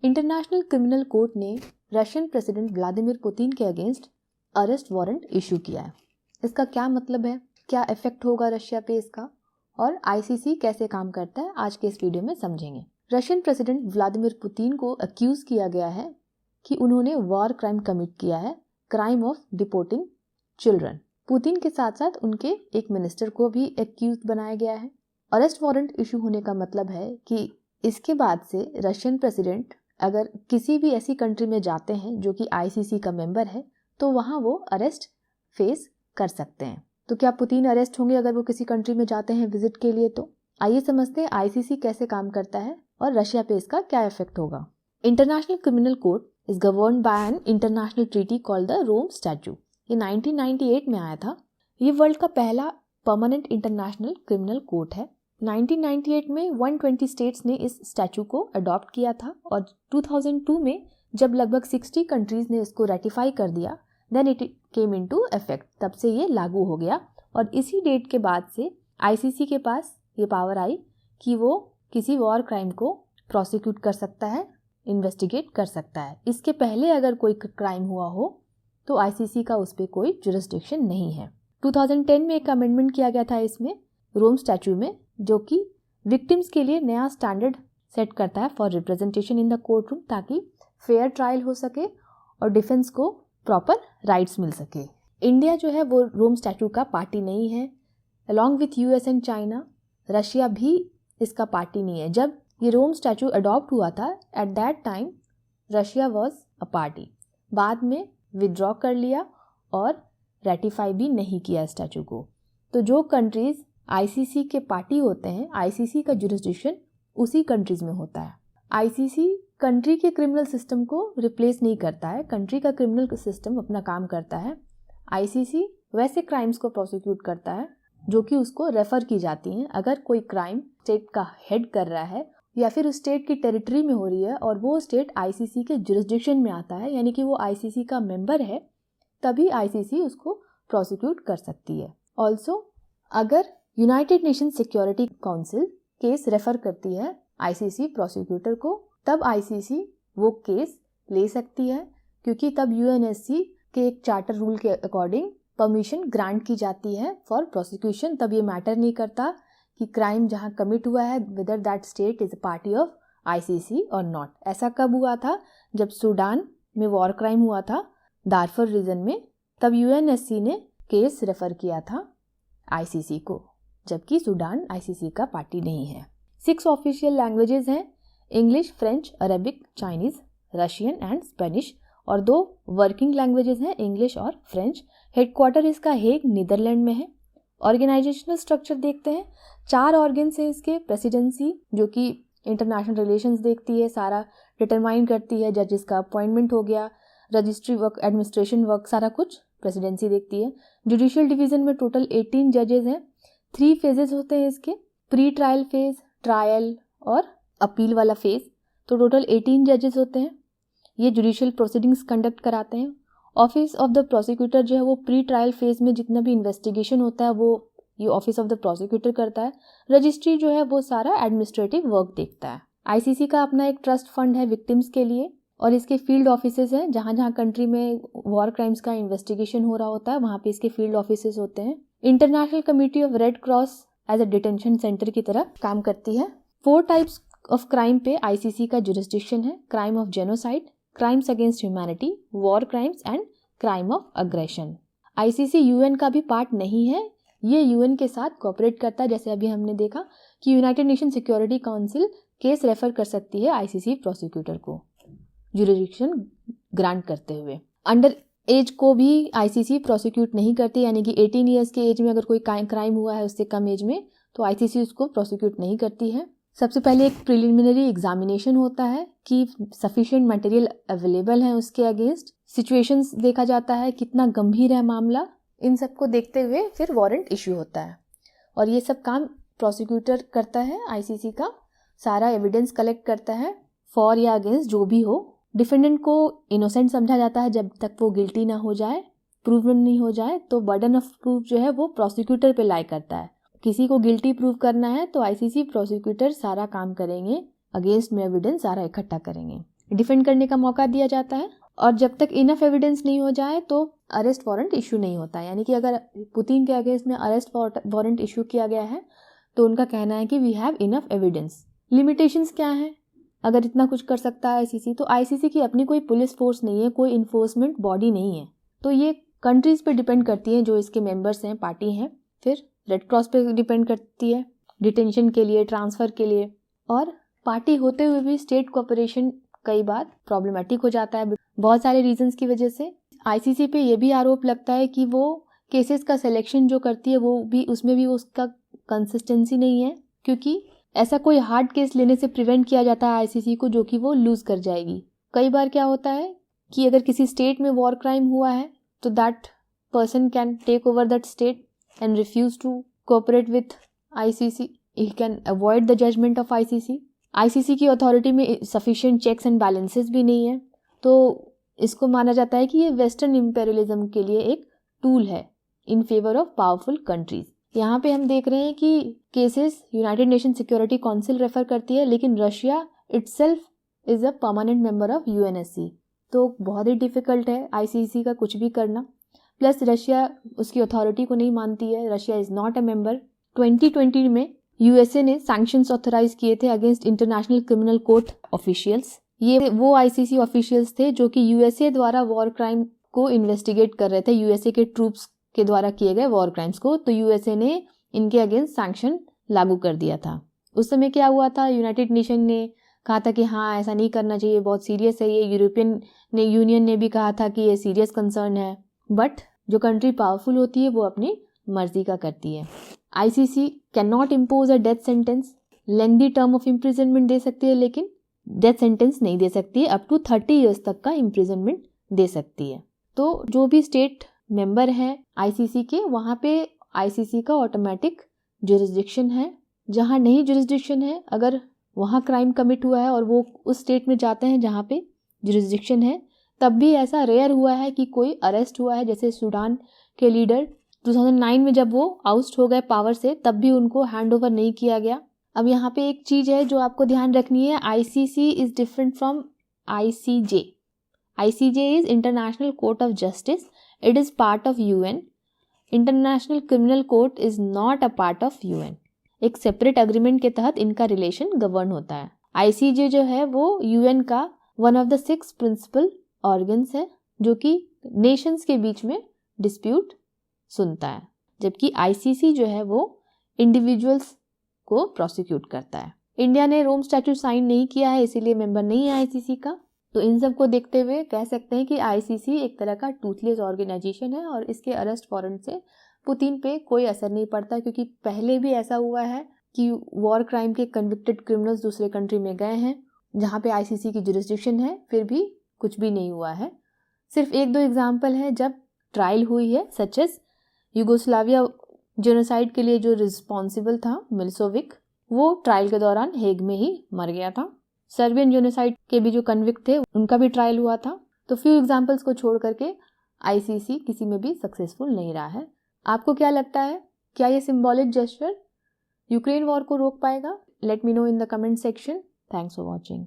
International Criminal court ने Russian president Vladimir Putin के against arrest warrant issue किया है। इसका क्या मतलब है, क्या इफेक्ट होगा रशिया पे इसका, और आईसीसी कैसे काम करता है, आज के इस वीडियो में समझेंगे। रशियन प्रेसिडेंट व्लादिमीर पुतिन को अक्यूज किया गया है कि उन्होंने वॉर क्राइम कमिट किया है, crime of deporting children. Putin के साथ साथ उनके एक मिनिस्टर को भी एक्यूज बनाया गया है। अरेस्ट वारंट इशू होने का मतलब है कि इसके बाद से रशियन प्रेसिडेंट अगर किसी भी ऐसी कंट्री में जाते हैं जो कि आईसीसी का मेंबर है तो वहां वो अरेस्ट फेस कर सकते हैं। तो क्या पुतिन अरेस्ट होंगे अगर वो किसी कंट्री में जाते हैं विजिट के लिए? तो आइए समझते हैं आईसीसी कैसे काम करता है और रशिया पे इसका क्या इफेक्ट होगा। International Criminal Court is governed by an international treaty called the Rome Statute. ये 1998 में आया था। ये वर्ल्ड का पहला परमानेंट इंटरनेशनल क्रिमिनल कोर्ट है। 1998 में 120 स्टेट्स ने इस स्टैच्यू को अडॉप्ट किया था और 2002 में जब लगभग 60 कंट्रीज ने इसको रेटिफाई कर दिया, then it came into effect. तब से ये लागू हो गया और इसी डेट के बाद से आईसीसी के पास ये पावर आई कि वो किसी वॉर क्राइम को प्रोसिक्यूट कर सकता है, इन्वेस्टिगेट कर सकता है। इसके पहले अगर कोई क्राइम हुआ हो तो आईसीसी का उस पर कोई जुरिस्डिक्शन नहीं है। 2010 में एक अमेंडमेंट किया गया था इसमें रोम स्टैच्यू में, जो कि विक्टिम्स के लिए नया स्टैंडर्ड सेट करता है for representation in the court room, ताकि फेयर ट्रायल हो सके और डिफेंस को प्रॉपर राइट्स मिल सके। इंडिया जो है वो रोम स्टैच्यू का पार्टी नहीं है। Along with US and China, Russia भी इसका पार्टी नहीं है। जब ये रोम स्टैच्यू अडॉप्ट हुआ था, at that time Russia was a party. बाद में विदड्रॉ कर लिया और रेटिफाई भी नहीं किया स्टैच्यू को। तो जो कंट्रीज आईसीसी के पार्टी होते हैं, आईसीसी का जुरिस्डिक्शन उसी कंट्रीज में होता है। आईसीसी कंट्री के क्रिमिनल सिस्टम को रिप्लेस नहीं करता है, कंट्री का क्रिमिनल सिस्टम अपना काम करता है। आईसीसी वैसे क्राइम्स को प्रोसिक्यूट करता है जो कि उसको रेफर की जाती हैं। अगर कोई क्राइम स्टेट का हेड कर रहा है या फिर उस स्टेट की टेरिटरी में हो रही है और वो स्टेट आईसीसी के जुरिस्डिक्शन में आता है, यानी कि वो आईसीसी का मेंबर है, तभी आईसीसी उसको प्रोसिक्यूट कर सकती है। ऑल्सो अगर United nation security council case refer करती है आईसीसी प्रोसिक्यूटर को, तब आईसीसी वो केस ले सकती है, क्योंकि तब यूएनएससी के एक चार्टर रूल के अकॉर्डिंग परमिशन ग्रांट की जाती है फॉर प्रोसिक्यूशन। तब ये मैटर नहीं करता कि क्राइम जहां कमिट हुआ है whether that state is a party of ICC और नॉट। ऐसा कब हुआ था? जब सूडान में वॉर क्राइम हुआ था दारफुर रीजन में, तब यूएनएससी ने केस रेफर किया था आईसीसी को, जबकि सूडान आईसीसी का पार्टी नहीं है। 6 ऑफिशियल लैंग्वेजेस हैं, English, French, Arabic, Chinese, Russian and Spanish, और 2 वर्किंग लैंग्वेजेस हैं, इंग्लिश और फ्रेंच। हेडक्वार्टर इसका हेग, नीदरलैंड में है। ऑर्गेनाइजेशनल स्ट्रक्चर देखते हैं, 4 ऑर्गन्स हैं इसके। प्रेसिडेंसी जो कि इंटरनेशनल रिलेशंस देखती है, सारा डिटरमाइन करती है, जजेस का अपॉइंटमेंट हो गया, रजिस्ट्री वर्क, एडमिनिस्ट्रेशन वर्क, सारा कुछ प्रेसिडेंसी देखती है। जुडिशियल डिवीजन में टोटल 18 जजेस हैं। 3 फेजेस होते हैं इसके, प्री ट्रायल फेज, ट्रायल और अपील वाला फेज। तो टोटल 18 जजेस होते हैं। ये जुडिशियल प्रोसीडिंग्स कंडक्ट कराते हैं। ऑफिस ऑफ द प्रोसिक्यूटर जो है वो प्री ट्रायल फेज में जितना भी इन्वेस्टिगेशन होता है वो ये ऑफिस ऑफ द प्रोसिक्यूटर करता है। रजिस्ट्री जो है वो सारा एडमिनिस्ट्रेटिव वर्क देखता है। आईसीसी का अपना एक ट्रस्ट फंड है विक्टिम्स के लिए, और इसके फील्ड ऑफिसेज हैं। जहां जहां कंट्री में वॉर क्राइम्स का इन्वेस्टिगेशन हो रहा होता है वहां पे इसके फील्ड ऑफिसेज होते हैं। International Committee of Red Cross as a detention centre की तरह काम करती है। 4 टाइप्स ऑफ क्राइम पे आईसीसी का जुरिस्डिक्शन है: crime of genocide, crimes against humanity, war crimes and crime of aggression. ICC UN का भी पार्ट नहीं है, ये यूएन के साथ कोऑपरेट करता है। जैसे अभी हमने देखा कि United nation security council case refer कर सकती है आईसीसी प्रोसिक्यूटर को जुरिस्डिक्शन ग्रांट करते हुए। अंडर एज को भी आईसीसी प्रोसिक्यूट नहीं करती, यानी कि 18 ईयर्स के एज में अगर कोई क्राइम हुआ है उससे कम एज में तो आईसीसी उसको प्रोसिक्यूट नहीं करती है। सबसे पहले एक प्रिलिमिनरी एग्जामिनेशन होता है कि सफिशिएंट मटेरियल अवेलेबल है उसके अगेंस्ट। सिचुएशंस देखा जाता है, कितना गंभीर है मामला, इन सब को देखते हुए फिर वारंट इश्यू होता है। और ये सब काम प्रोसिक्यूटर करता है आईसीसी का, सारा एविडेंस कलेक्ट करता है फॉर या अगेंस्ट जो भी हो। डिफेंडेंट को इनोसेंट समझा जाता है जब तक वो गिल्टी ना हो जाए, प्रूवन नहीं हो जाए तो बर्डन ऑफ प्रूफ जो है वो प्रोसिक्यूटर पे लाई करता है। किसी को गिल्टी प्रूव करना है तो आईसीसी प्रोसिक्यूटर सारा काम करेंगे, अगेंस्ट में एविडेंस सारा इकट्ठा करेंगे। डिफेंड करने का मौका दिया जाता है, और जब तक इनफ एविडेंस नहीं हो जाए तो अरेस्ट वारंट इशू नहीं होता। यानी कि अगर पुतिन के अगेंस्ट में अरेस्ट वारंट इशू किया गया है तो उनका कहना है कि we have enough evidence. Limitations क्या हैं? अगर इतना कुछ कर सकता है आईसीसी, तो आईसीसी की अपनी कोई पुलिस फोर्स नहीं है, कोई इन्फोर्समेंट बॉडी नहीं है, तो ये कंट्रीज पे डिपेंड करती है जो इसके मेंबर्स हैं, पार्टी हैं। फिर रेड क्रॉस पे डिपेंड करती है डिटेंशन के लिए, ट्रांसफ़र के लिए, और पार्टी होते हुए भी स्टेट कोऑपरेशन कई बार प्रॉब्लमेटिक हो जाता है बहुत सारे रीजंस की वजह से। आईसीसी पे ये भी आरोप लगता है कि वो केसेस का सिलेक्शन जो करती है वो भी, उसमें भी उसका कंसिस्टेंसी नहीं है, क्योंकि ऐसा कोई हार्ड केस लेने से प्रिवेंट किया जाता है आईसीसी को जो कि वो लूज कर जाएगी। कई बार क्या होता है कि अगर किसी स्टेट में वॉर क्राइम हुआ है तो that person can take over that state and refuse to cooperate with ICC, he can avoid the judgement of ICC. ICC की अथॉरिटी में सफिशिएंट चेक्स एंड बैलेंसेस भी नहीं है, तो इसको माना जाता है कि ये वेस्टर्न इंपेरियलिज्म के लिए एक टूल है in favour of powerful countries. यहाँ पे हम देख रहे हैं कि cases United nation security council refer करती है, लेकिन Russia itself is a permanent member of UNSC, तो बहुत ही डिफिकल्ट है आईसीसी का कुछ भी करना। प्लस रशिया उसकी अथॉरिटी को नहीं मानती है, Russia is not a member. 2020 में यूएसए ने सैंक्शंस ऑथराइज किए थे against international Criminal court officials. ये वो आईसीसी ऑफिशियल्स थे जो कि यूएसए द्वारा वॉर क्राइम को इन्वेस्टिगेट कर रहे थे, यूएसए के ट्रूप्स के द्वारा किए गए वॉर क्राइम्स को, तो यूएसए ने इनके अगेंस्ट सैंक्शन लागू कर दिया था। उस समय क्या हुआ था, यूनाइटेड नेशन ने कहा था कि हाँ ऐसा नहीं करना चाहिए, बहुत सीरियस है ये। यूरोपियन यूनियन ने भी कहा था कि ये सीरियस कंसर्न है, बट जो कंट्री पावरफुल होती है वो अपनी मर्जी का करती है। ICC can not impose a death sentence, lengthy term of imprisonment दे सकती है लेकिन डेथ सेंटेंस नहीं दे सकती है, अप टू 30 ईयर्स तक का इम्प्रिजनमेंट दे सकती है। तो जो भी स्टेट मेंबर है आईसीसी के, वहाँ पे आईसीसी का ऑटोमेटिक जुरिस्डिक्शन है। जहाँ नहीं जुरिस्डिक्शन है, अगर वहाँ क्राइम कमिट हुआ है और वो उस स्टेट में जाते हैं जहाँ पे जुरिस्डिक्शन है, तब भी ऐसा रेयर हुआ है कि कोई अरेस्ट हुआ है। जैसे सूडान के लीडर 2009 में जब वो आउस्ट हो गए पावर से, तब भी उनको हैंड ओवर नहीं किया गया। अब यहाँ पे एक चीज़ है जो आपको ध्यान रखनी है, ICC is different from ICJ. ICJ is international court of justice, it is part of UN. International Criminal Court is not a part of UN. एक सेपरेट अग्रीमेंट के तहत इनका रिलेशन गवर्न होता है। आईसीजे जो है वो यूएन का one of the 6 principal organs है जो कि नेशंस के बीच में डिस्प्यूट सुनता है, जबकि आईसीसी जो है वो इंडिविजुअल्स को प्रोसिक्यूट करता है। इंडिया ने रोम स्टैट्यूट साइन नहीं किया है, इसीलिए मेंबर नहीं है आईसीसी का। तो इन सब को देखते हुए कह सकते हैं कि आईसीसी एक तरह का टूथलेस ऑर्गेनाइजेशन है और इसके अरेस्ट वारंट से पुतिन पे कोई असर नहीं पड़ता, क्योंकि पहले भी ऐसा हुआ है कि वॉर क्राइम के कन्विक्टेड क्रिमिनल्स दूसरे कंट्री में गए हैं जहाँ पे आईसीसी की जुरिस्डिक्शन है, फिर भी कुछ भी नहीं हुआ है। सिर्फ 1-2 एग्जाम्पल है जब ट्रायल हुई है, सच एज यूगोस्लाविया जेनोसाइड के लिए जो रिस्पॉन्सिबल था मिलोसेविक, वो ट्रायल के दौरान हेग में ही मर गया था। सर्बियन जेनोसाइड के भी जो कन्विक्ट थे उनका भी ट्रायल हुआ था। तो फ्यू एग्जाम्पल्स को छोड़ करके आईसीसी किसी में भी सक्सेसफुल नहीं रहा है। आपको क्या लगता है, क्या ये सिंबॉलिक जेस्चर यूक्रेन वॉर को रोक पाएगा? Let me know in the comment section. Thanks for watching.